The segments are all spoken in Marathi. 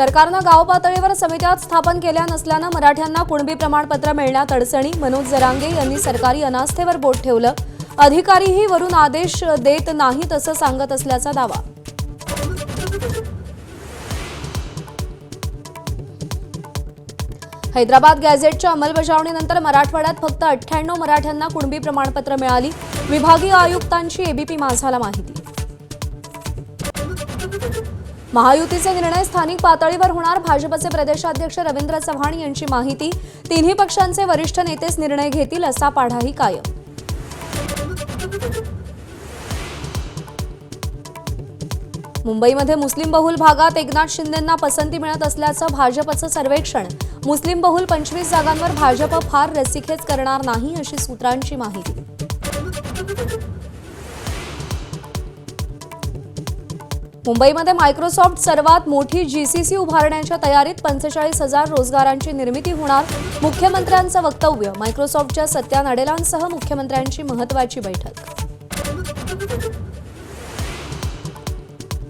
सरकारनं गाव पातळीवर समित्या स्थापन केल्या नसल्यानं मराठ्यांना कुणबी प्रमाणपत्र मिळण्यात अडचणी. मनोज जरांगे यांनी सरकारी अनास्थेवर बोट ठेवलं. अधिकारीही वरून आदेश देत नाहीत असं सांगत असल्याचा दावा. हैदराबाद गॅझेटच्या अंमलबजावणीनंतर मराठवाड्यात फक्त 98 मराठ्यांना कुणबी प्रमाणपत्र मिळाली. विभागीय आयुक्तांची एबीपी माझाला माहिती. महायुतीचे निर्णय स्थानिक पातळीवर होणार. भाजपचे प्रदेशाध्यक्ष रवींद्र चव्हाण यांची माहिती. तिन्ही पक्षांचे वरिष्ठ नेतेच निर्णय घेतील असा पाढाही कायम. मुंबईमध्ये मुस्लिम बहुल भागात एकनाथ शिंदेंना पसंती मिळत असल्याचं भाजपचं सर्वेक्षण. मुस्लिम बहुल 25 जागांवर भाजप फार रस्सीखेच करणार नाही अशी सूत्रांची माहिती. मुंबईमध्ये मायक्रोसॉफ्ट सर्वात मोठी जीसीसी उभारण्याच्या तयारीत. 45,000 रोजगारांची निर्मिती होणार. मुख्यमंत्र्यांचं वक्तव्य. मायक्रोसॉफ्टच्या सत्या नडेलांसह मुख्यमंत्र्यांची महत्त्वाची बैठक.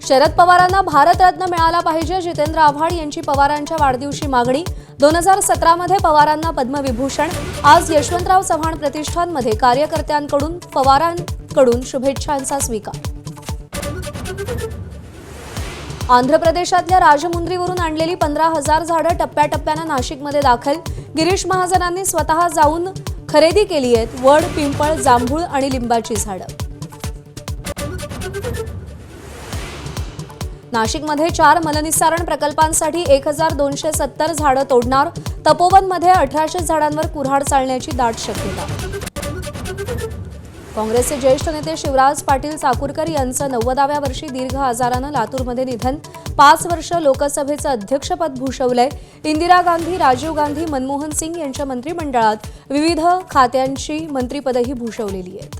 शरद पवारांना भारतरत्न मिळाला पाहिजे. जितेंद्र आव्हाड यांची पवारांच्या वाढदिवशी मागणी. 2017 पवारांना पद्मविभूषण. आज यशवंतराव चव्हाण प्रतिष्ठानमध्ये कार्यकर्त्यांकडून पवारांकडून शुभेच्छांचा स्वीकार. आंध्र प्रदेशातल्या राजमुंद्रीवरून आणलेली 15,000 झाडं टप्प्याटप्प्यानं नाशिकमध्ये दाखल. गिरीश महाजनांनी स्वतः जाऊन खरेदी केली आहेत. वड, पिंपळ, जांभूळ आणि लिंबाची झाडं. नाशिकमध्ये 4 मलनिस्सारण प्रकल्पांसाठी 1,270 झाडं तोडणार. तपोवनमध्ये 1800 झाडांवर कुऱ्हाड चालण्याची दाट शक्यता. काँग्रेसचे ज्येष्ठ नेते शिवराज पाटील चाकूरकर यांचं 90व्या वर्षी दीर्घ आजारानं लातूरमध्ये निधन. 5 वर्ष लोकसभेचं अध्यक्षपद भूषवलंय. इंदिरा गांधी, राजीव गांधी, मनमोहन सिंग यांच्या मंत्रिमंडळात विविध खात्यांची मंत्रिपदही भूषवलेली आहेत.